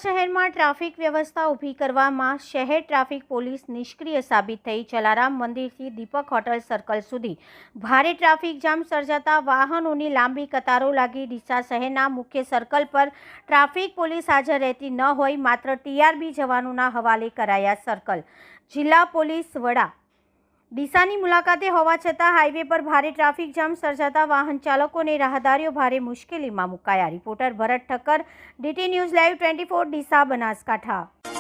શહેરમાં ટ્રાફિક વ્યવસ્થા ઊભી કરવામાં શહેર ટ્રાફિક પોલીસ નિષ્ક્રિય સાબિત થઈ। જલારામ મંદિરથી દીપક હોટલ સર્કલ સુધી ભારે ટ્રાફિક જામ સર્જાતા વાહનોની લાંબી કતારો લાગી। ડીસા શહેરના મુખ્ય સર્કલ પર ટ્રાફિક પોલીસ હાજર રહેતી ન હોય, માત્ર ટીઆરબી જવાનોના હવાલે કરાયા સર્કલ। જિલ્લા પોલીસ વડા ડીસાની મુલાકાતે હોવા છતાં હાઈવે પર ભારે ટ્રાફિક જામ સર્જાતા વાહન ચાલકો અને રાહદારીઓ ભારે મુશ્કેલીમાં મુકાયા। Reporter Bharat Thakkar, DT news live 24 Deesa, Banaskantha.